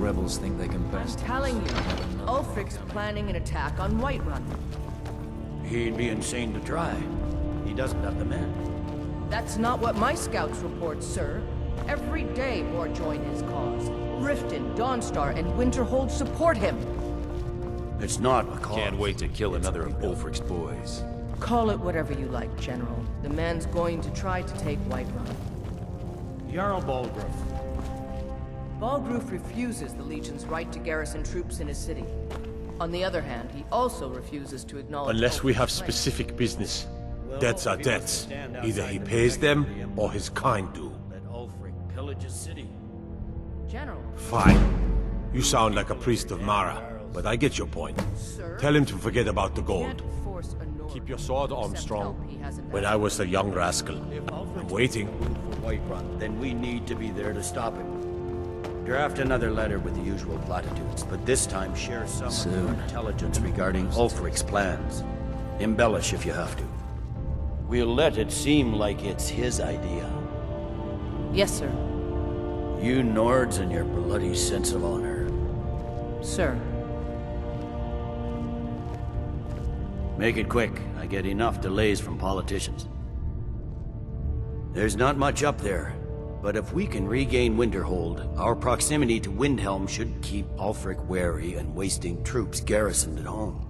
rebels think they can best. I'm telling you, Ulfric's planning an attack on Whiterun. He'd be insane to try. He doesn't have the men. That's not what my scouts report, sir. Every day more join his cause. Riften, Dawnstar, and Winterhold support him. It's not a cause. Can't wait to kill another of Ulfric's boys. Call it whatever you like, General. The man's going to try to take Whiterun. Jarl Balgruuf. Balgruuf refuses the Legion's right to garrison troops in his city. On the other hand, he also refuses to acknowledge... Unless we have Ulfric's claim. specific business. Debts are debts. Either he pays them, or his kind do. Let Ulfric pillage his city. General, Fine. You sound like a priest of Mara, but I get your point. sir... Tell him to forget about the can't gold. force a Nord Keep your sword, to accept Armstrong. help he hasn't When asked. I was a young rascal. If Ulfric's I'm waiting. for Whiterun, then we need to be there to stop him. Draft another letter with the usual platitudes, but this time share some of your intelligence regarding Ulfric's plans. Embellish if you have to. We'll let it seem like it's his idea. Yes, sir. You Nords and your bloody sense of honor. Sir. Make it quick. I get enough delays from politicians. There's not much up there, but if we can regain Winterhold, our proximity to Windhelm should keep Ulfric wary and wasting troops garrisoned at home.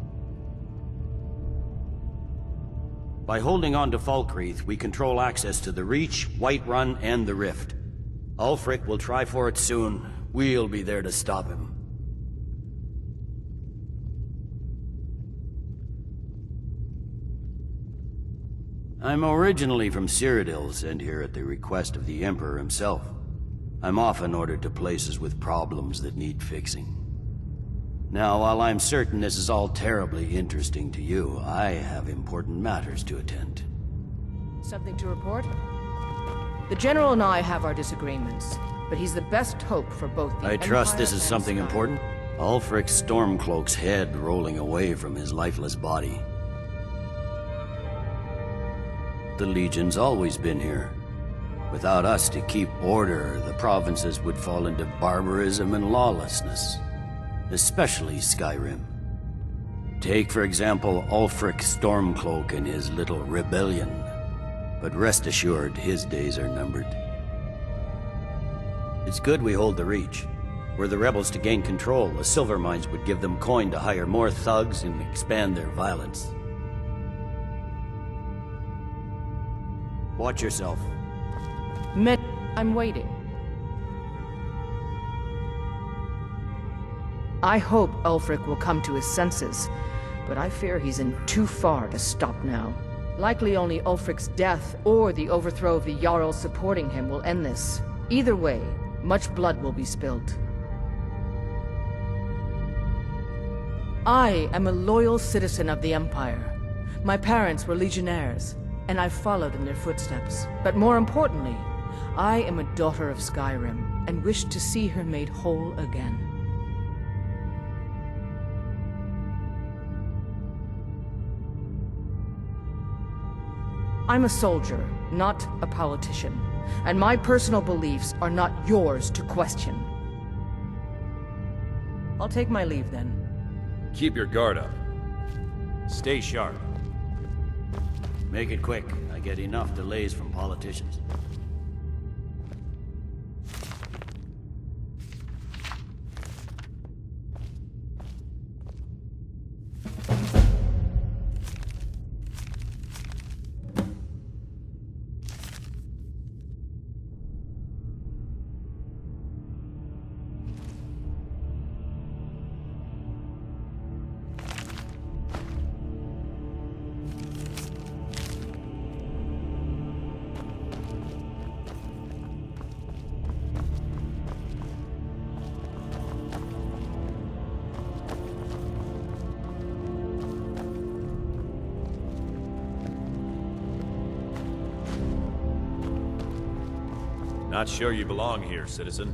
By holding on to Falkreath, we control access to the Reach, Whiterun, and the Rift. Ulfric will try for it soon. We'll be there to stop him. I'm originally from Cyrodiil, sent here at the request of the Emperor himself. I'm often ordered to places with problems that need fixing. Now, while I'm certain this is all terribly interesting to you, I have important matters to attend. Something to report? The General and I have our disagreements, but he's the best hope for both the I trust Empire this is and something Sky. important. Ulfric's Stormcloak's head rolling away from his lifeless body. The Legion's always been here. Without us to keep order, the provinces would fall into barbarism and lawlessness. Especially SKYRIM. Take, for example, Ulfric Stormcloak and his little rebellion. But rest assured, his days are numbered. It's good we hold the Reach. Were the rebels to gain control, the silver mines would give them coin to hire more thugs and expand their violence. Watch yourself. I'm waiting. I hope Ulfric will come to his senses, but I fear he's in too far to stop now. Likely only Ulfric's death or the overthrow of the Jarl supporting him will end this. Either way, much blood will be spilled. I am a loyal citizen of the Empire. My parents were legionnaires, and I followed in their footsteps. But more importantly, I am a daughter of SKYRIM, and wish to see her made whole again. I'm a soldier, not a politician, and my personal beliefs are not yours to question. I'll take my leave then. Keep your guard up. Stay sharp. Make it quick. I get enough delays from politicians. Not sure you belong here, citizen.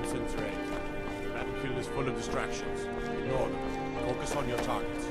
Concentrate. The battlefield is full of distractions. Ignore them. Focus on your targets.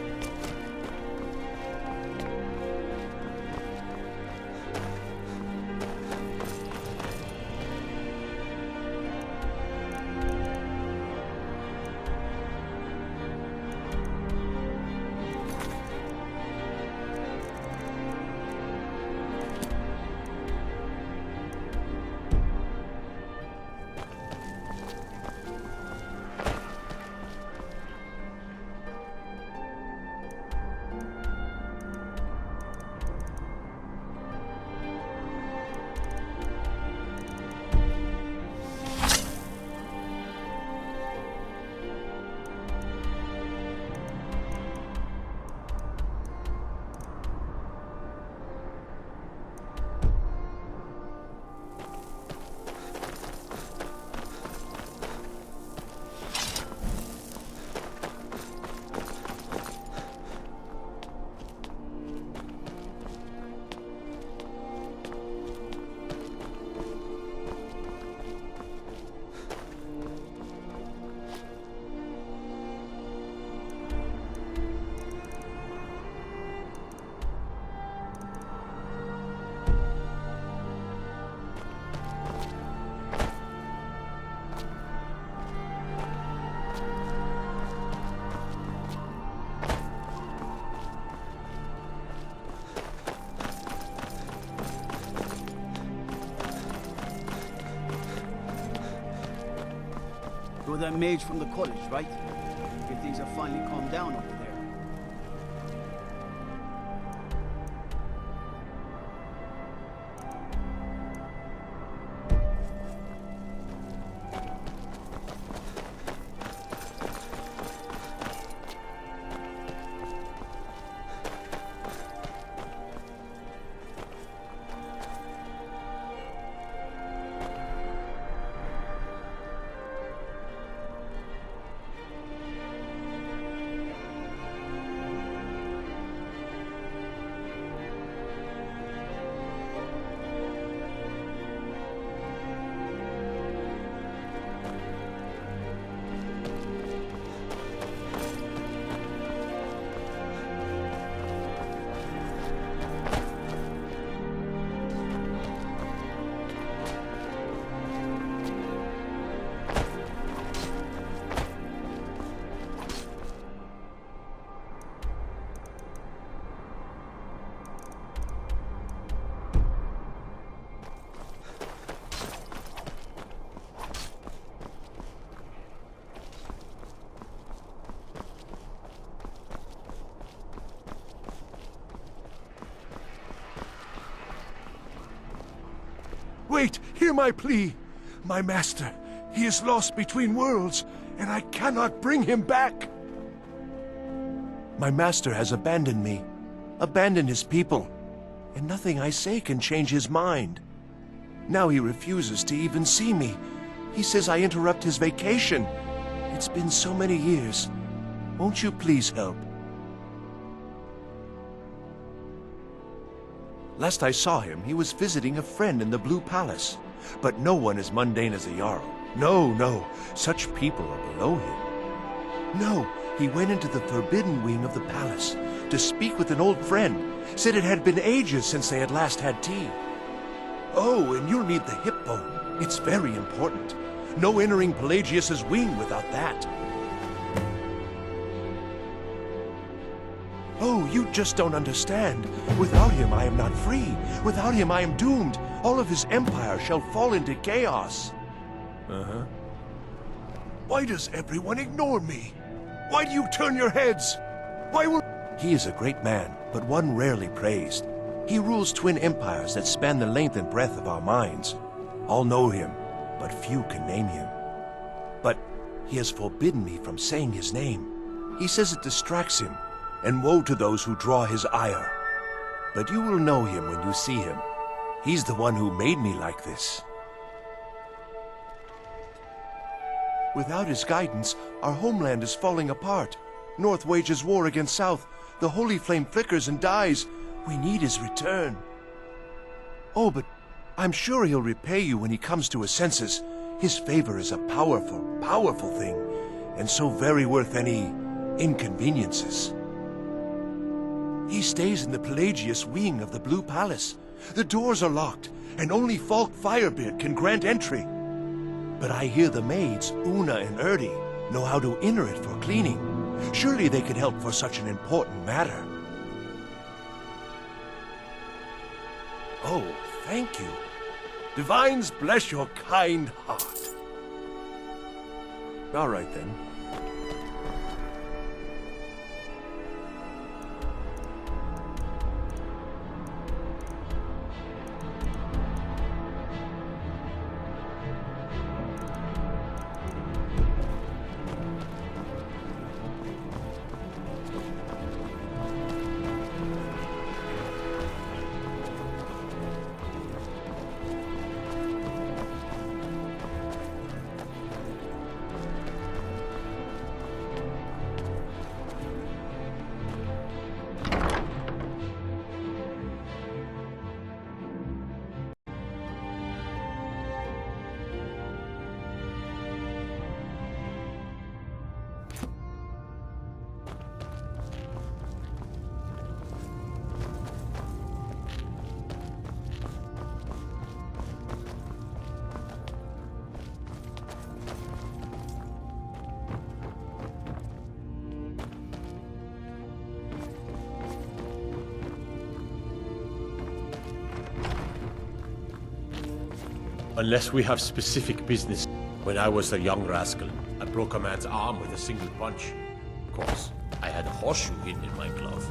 You're that mage from the college, right? If things have finally calmed down over there. Wait, hear my plea. My master, he is lost between worlds, and I cannot bring him back. My master has abandoned me, abandoned his people, and nothing I say can change his mind. Now he refuses to even see me. He says I interrupt his vacation. It's been so many years. Won't you please help? Last I saw him, he was visiting a friend in the Blue Palace. But no one as mundane as a Jarl. No, no, such people are below him. No, he went into the forbidden wing of the palace to speak with an old friend. Said it had been ages since they had last had tea. Oh, and you'll need the hip bone. It's very important. No entering Pelagius's wing without that. Oh, you just don't understand. Without him, I am not free. Without him, I am doomed. All of his empire shall fall into chaos. Uh-huh. Why does everyone ignore me? Why do you turn your heads? Why will... He is a great man, but one rarely praised. He rules twin empires that span the length and breadth of our minds. All know him, but few can name him. But he has forbidden me from saying his name. He says it distracts him. And woe to those who draw his ire. But you will know him when you see him. He's the one who made me like this. Without his guidance, our homeland is falling apart. North wages war against South. The holy flame flickers and dies. We need his return. Oh, but I'm sure he'll repay you when he comes to his senses. His favor is a powerful, powerful thing, and so very worth any inconveniences. He stays in the Pelagius wing of the Blue Palace. The doors are locked, and only Falk Firebeard can grant entry. But I hear the maids, Una and Erdi, know how to enter it for cleaning. Surely they could help for such an important matter. Oh, thank you. Divines bless your kind heart. All right, then. Unless we have specific business. When I was a young rascal, I broke a man's arm with a single punch. Of course, I had a horseshoe hidden in my glove.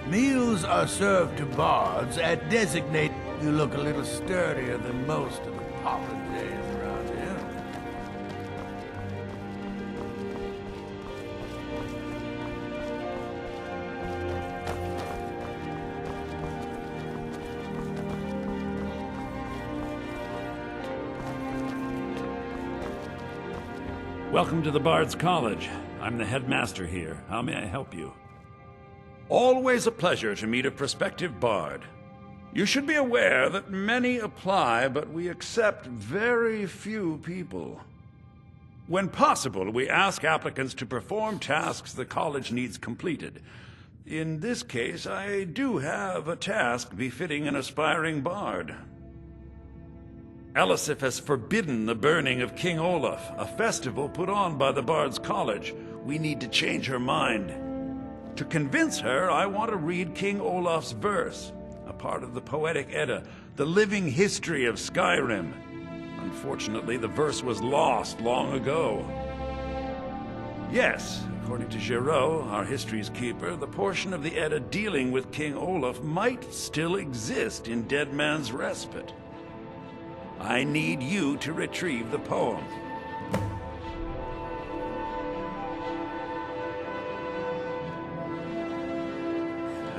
Meals are served to bards at designated... You look a little sturdier than most of the populace around here. Welcome to the Bard's College. I'm the headmaster here. How may I help you? Always a pleasure to meet a prospective bard. You should be aware that many apply, but we accept very few people. When possible, we ask applicants to perform tasks the college needs completed. In this case, I do have a task befitting an aspiring bard. Elisif has forbidden the burning of King Olaf, a festival put on by the Bard's College. We need to change her mind. To convince her, I want to read King Olaf's verse, a part of the Poetic Edda, the living history of Skyrim. Unfortunately, the verse was lost long ago. Yes, according to Giraud, our history's keeper, the portion of the Edda dealing with King Olaf might still exist in Dead Man's Respite. I need you to retrieve the poem.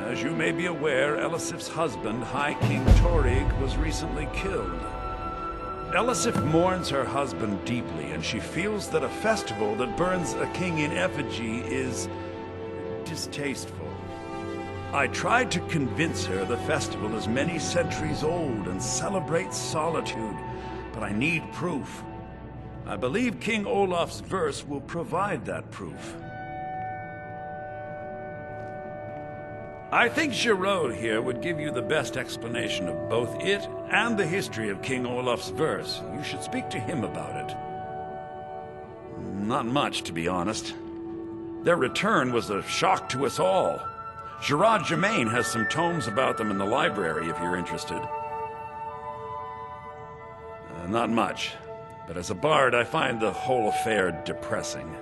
As you may be aware, Elisif's husband, High King Torygg, was recently killed. Elisif mourns her husband deeply, and she feels that a festival that burns a king in effigy is distasteful. I tried to convince her the festival is many centuries old and celebrates solitude, but I need proof. I believe King Olaf's verse will provide that proof. I think Giraud here would give you the best explanation of both it and the history of King Olaf's verse. You should speak to him about it. Not much, to be honest. Their return was a shock to us all. Gerard Germain has some tomes about them in the library if you're interested. Not much, but as a bard I find the whole affair depressing.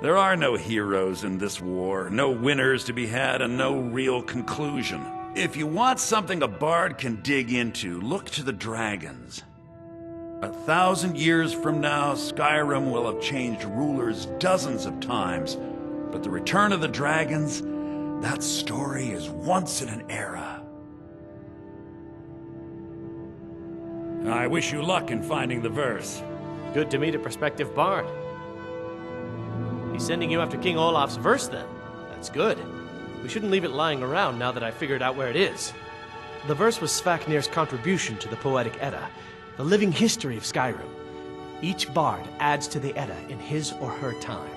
There are no heroes in this war, no winners to be had, and no real conclusion. If you want something a bard can dig into, look to the dragons. 1,000 years from now, Skyrim will have changed rulers dozens of times, but the return of the dragons, that story is once in an era. I wish you luck in finding the verse. Good to meet a prospective bard. He's sending you after King Olaf's verse, then. That's good. We shouldn't leave it lying around now that I figured out where it is. The verse was Svafnir's contribution to the Poetic Edda, the living history of Skyrim. Each bard adds to the Edda in his or her time.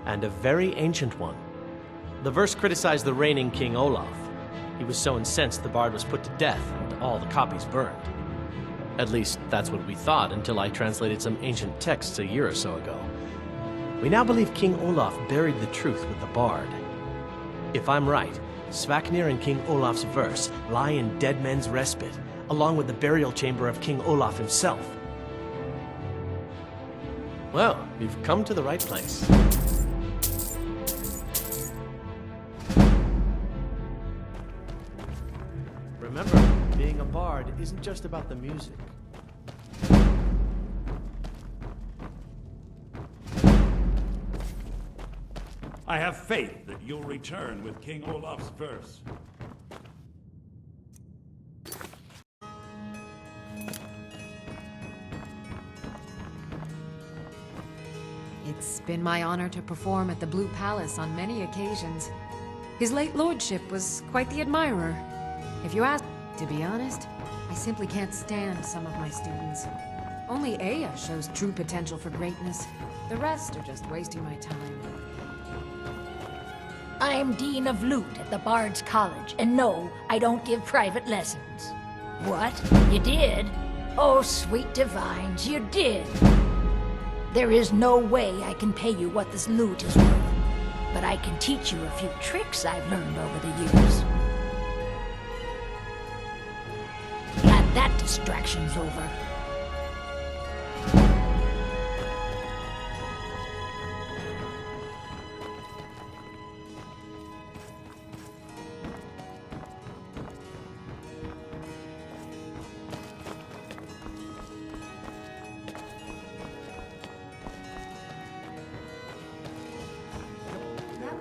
And a very ancient one. The verse criticized the reigning King Olaf. He was so incensed the bard was put to death and all the copies burned. At least, that's what we thought until I translated some ancient texts a year or so ago. We now believe King Olaf buried the truth with the bard. If I'm right, Svafnir and King Olaf's verse lie in Dead Men's Respite, along with the burial chamber of King Olaf himself. Well, you've come to the right place. Remember, being a bard isn't just about the music. I have faith that you'll return with King Olaf's verse. It's been my honor to perform at the Blue Palace on many occasions. His late lordship was quite the admirer. If you ask, to be honest, I simply can't stand some of my students. Only Aya shows true potential for greatness. The rest are just wasting my time. I'm Dean of Lute at the Bard's College, and no, I don't give private lessons. What? You did? Oh, sweet divines, you did! There is no way I can pay you what this lute is worth, but I can teach you a few tricks I've learned over the years. Glad that distraction's over.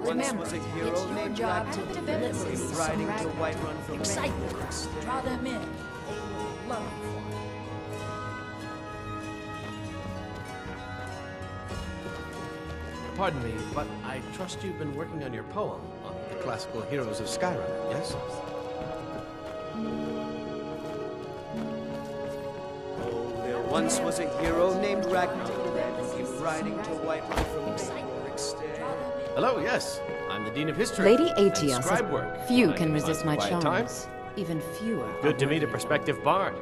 Once was a hero named Ragnar, riding to Whiterun from Excitement. Draw them in. They will love you. Pardon me, but I trust you've been working on your poem on the classical heroes of Skyrim, yes? Oh, there once was a hero named Ragnar, who came riding to Whiterun from Hello, yes. I'm the Dean of History. Lady and Aetius scribe says work. few I can find resist my quiet charms. time. Even fewer. Good to meet a prospective bard.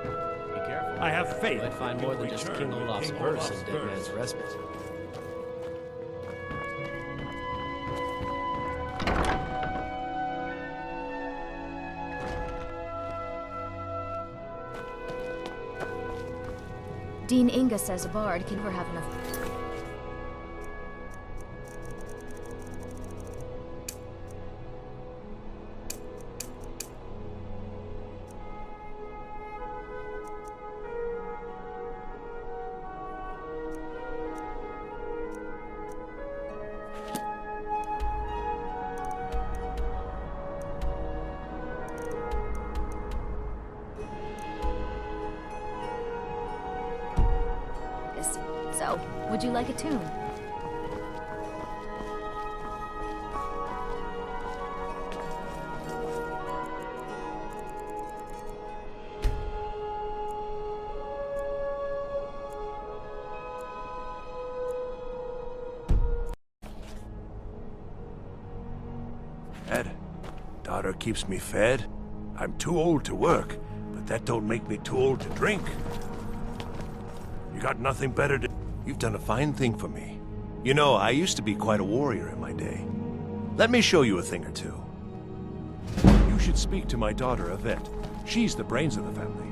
Be careful. I have faith. You might find more than just King Olaf's verse in Dead Man's Respite. Dean Inga says a bard can never have enough. So, would you like a tune? Ed, daughter keeps me fed. I'm too old to work, but that don't make me too old to drink. You got nothing better to... You've done a fine thing for me. You know, I used to be quite a warrior in my day. Let me show you a thing or two. You should speak to my daughter, Yvette. She's the brains of the family.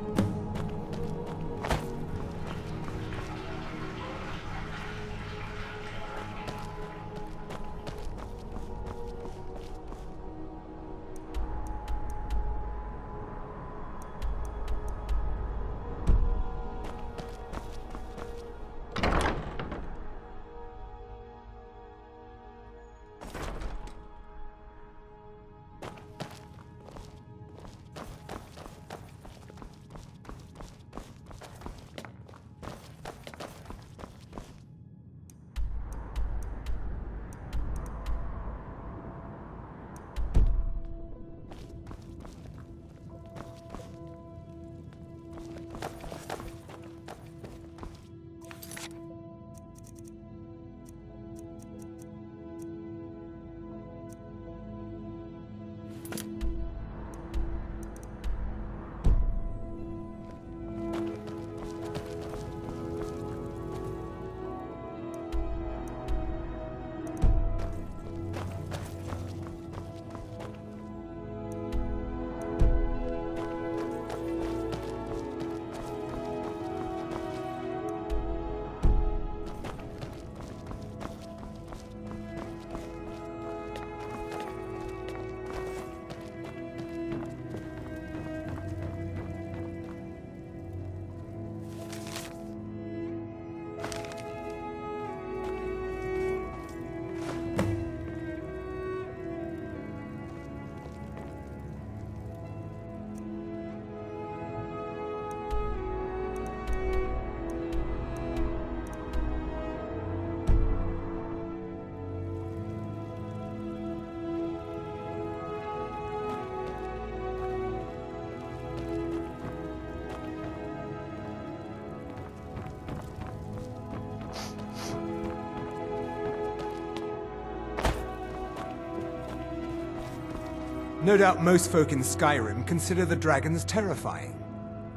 No doubt most folk in Skyrim consider the dragons terrifying.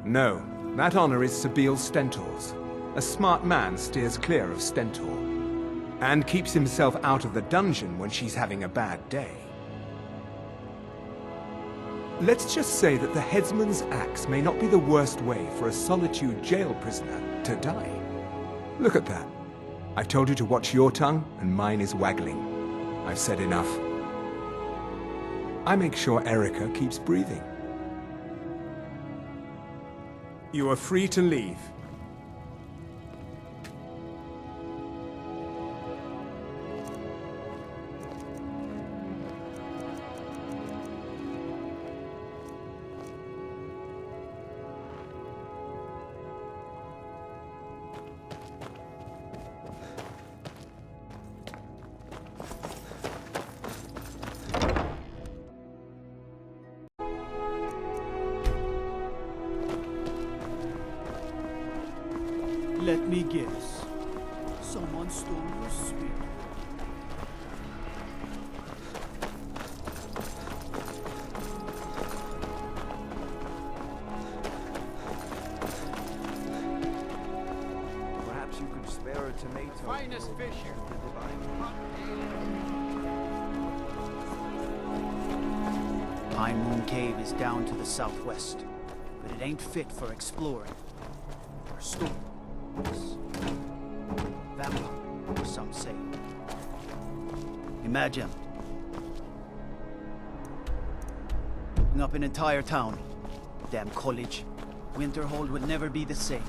No, that honor is Sabiel Stentor's. A smart man steers clear of Stentor, and keeps himself out of the dungeon when she's having a bad day. Let's just say that the headsman's axe may not be the worst way for a Solitude jail prisoner to die. Look at that. I've told you to watch your tongue, and mine is waggling. I've said enough. I make sure Erica keeps breathing. You are free to leave. Let me guess. Someone stole your spear. Perhaps you could spare a tomato. Finest fish here. Pine Moon Cave is down to the southwest, but it ain't fit for exploring. Or storm. Vampire, some say. Imagine. Bring up an entire town. Damn college. Winterhold would never be the same.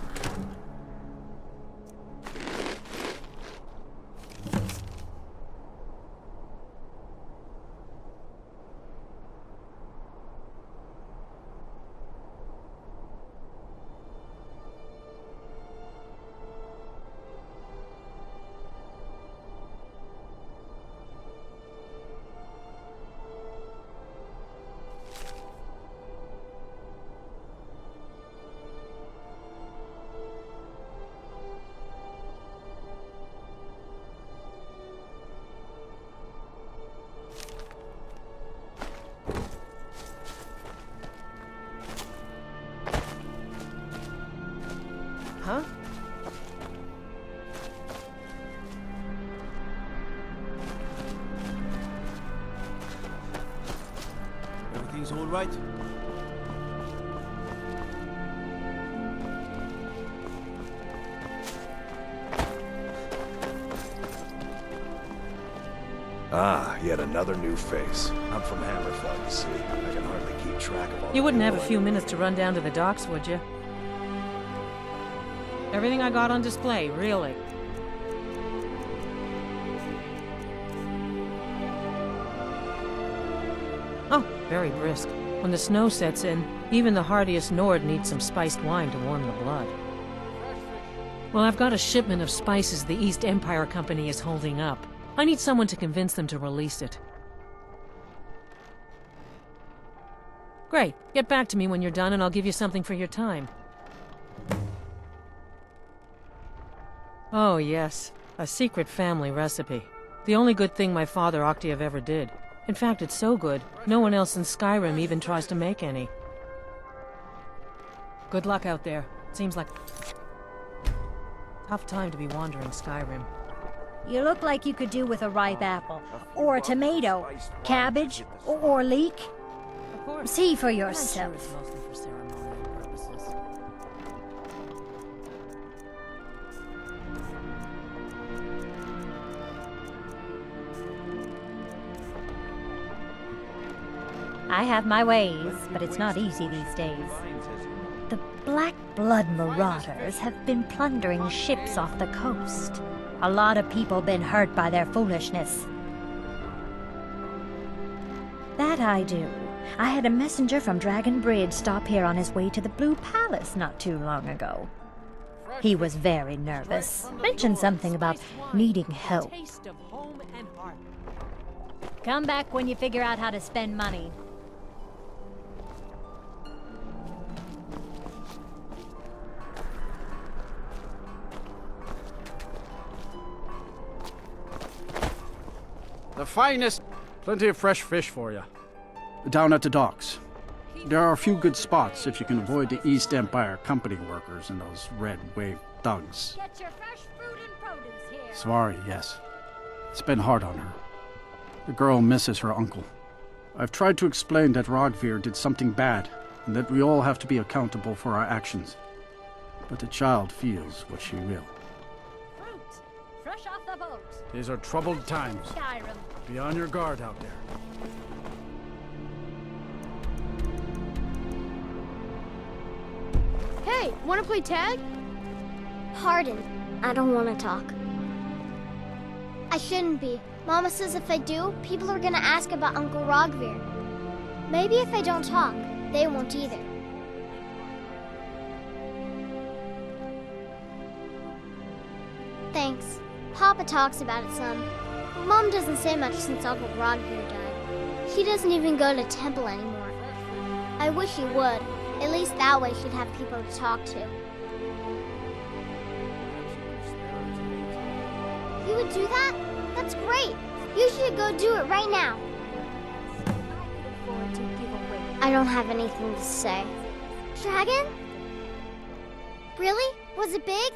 Huh? Is all right? Ah, yet another new face. I'm from Hammerfell, you see. I can hardly keep track of all You wouldn't the have a people few I- minutes to run down to the docks, would you? Everything I got on display, really. Oh, very brisk. When the snow sets in, even the hardiest Nord needs some spiced wine to warm the blood. Well, I've got a shipment of spices the East Empire Company is holding up. I need someone to convince them to release it. Great. Get back to me when you're done and I'll give you something for your time. Oh, yes. A secret family recipe. The only good thing my father Octave ever did. In fact, it's so good, no one else in Skyrim even tries to make any. Good luck out there. Seems like tough time to be wandering Skyrim. You look like you could do with a ripe apple, or a tomato, cabbage, or leek. See for yourself. Mostly for ceremonial purposes. I have my ways, but it's not easy these days. The Black Blood marauders have been plundering ships off the coast. A lot of people been hurt by their foolishness. That I do. I had a messenger from Dragon Bridge stop here on his way to the Blue Palace not too long ago. He was very nervous. Mentioned something about needing help. Come back when you figure out how to spend money. The finest. Plenty of fresh fish for you. Down at the docks. There are a few good spots if you can avoid the East Empire Company workers and those red wave thugs. Get your fresh fruit and produce here. Sorry, yes. It's been hard on her. The girl misses her uncle. I've tried to explain that Rogvir did something bad, and that we all have to be accountable for our actions. But the child feels what she will. Fruit, fresh off the boat. These are troubled times. Skyrim. Be on your guard out there. Hey, wanna play tag? Pardon, I don't want to talk. I shouldn't be. Mama says if I do, people are gonna ask about Uncle Rogvir. Maybe if I don't talk, they won't either. Thanks. Papa talks about it some. Mom doesn't say much since Uncle Rogvir died. She doesn't even go to temple anymore. I wish she would. At least that way she'd have people to talk to. You would do that? That's great. You should go do it right now. I don't have anything to say. Dragon? Really? Was it big?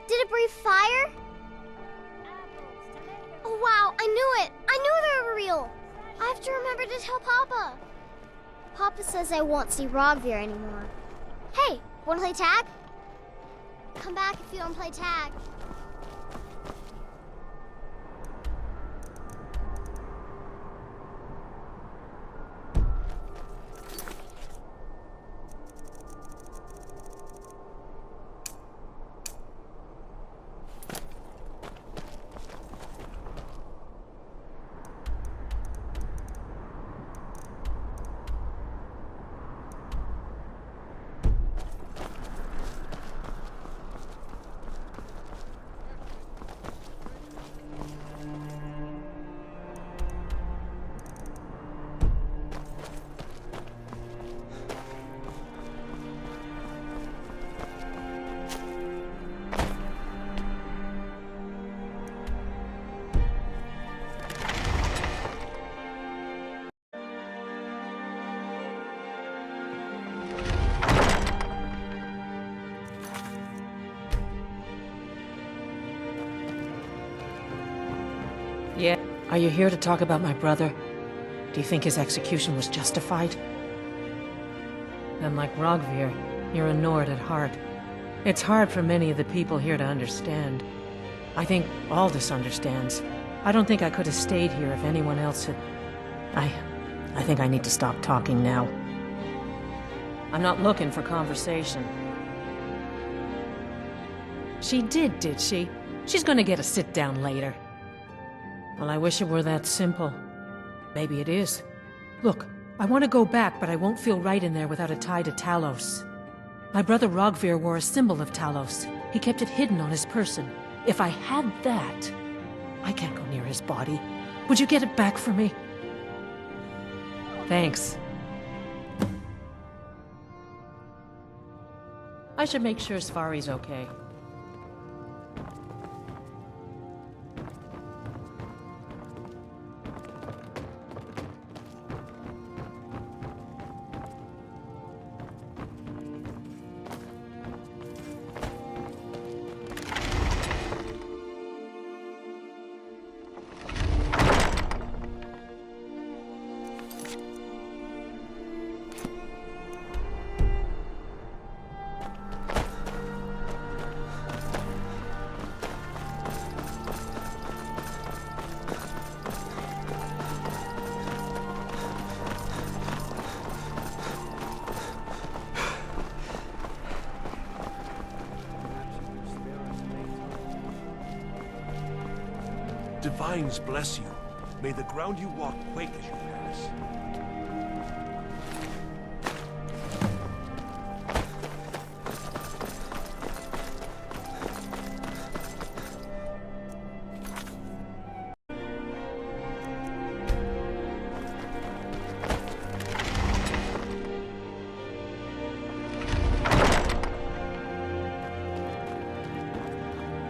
Did it breathe fire? Oh wow, I knew it! I knew they were real! I have to remember to tell Papa. Papa says I won't see Rogvir anymore. Hey, wanna play tag? Come back if you don't play tag. Yeah. Are you here to talk about my brother? Do you think his execution was justified? And like Rogvir, you're a Nord at heart. It's hard for many of the people here to understand. I think Aldous understands. I don't think I could have stayed here if anyone else had... I think I need to stop talking now. I'm not looking for conversation. She did she? She's gonna get a sit-down later. Well, I wish it were that simple. Maybe it is. Look, I want to go back, but I won't feel right in there without a tie to Talos. My brother Rogvir wore a symbol of Talos. He kept it hidden on his person. If I had that, I can't go near his body. Would you get it back for me? Thanks. I should make sure Sfari's okay. Divines bless you. May the ground you walk quake as you pass.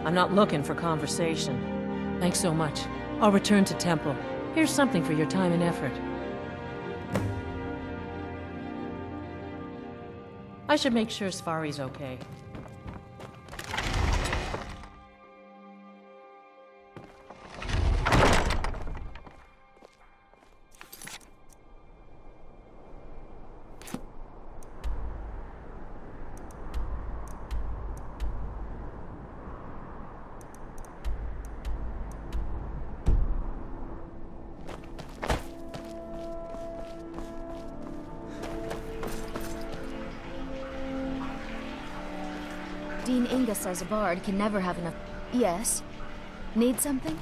I'm not looking for conversation. Thanks so much. I'll return to Temple. Here's something for your time and effort. I should make sure Sfari's okay. Dean Inga says a bard can never have enough... Yes? Need something?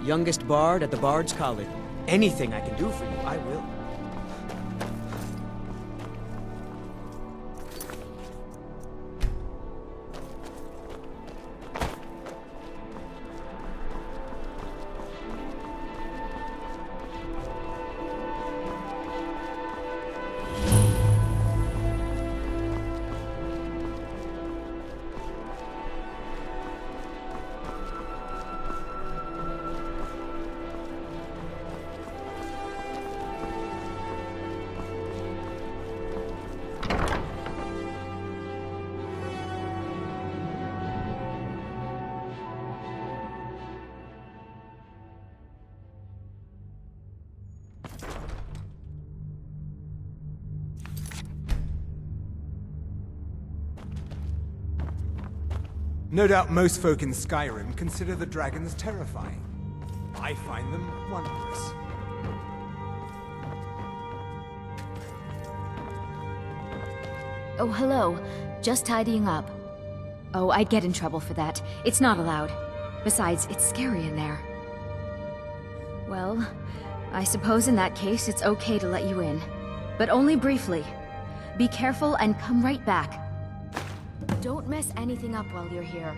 Youngest bard at the Bard's College. Anything I can do for you, I will. No doubt most folk in Skyrim consider the dragons terrifying. I find them wondrous. Oh, hello. Just tidying up. Oh, I'd get in trouble for that. It's not allowed. Besides, it's scary in there. Well, I suppose in that case it's okay to let you in. But only briefly. Be careful and come right back. Don't mess anything up while you're here.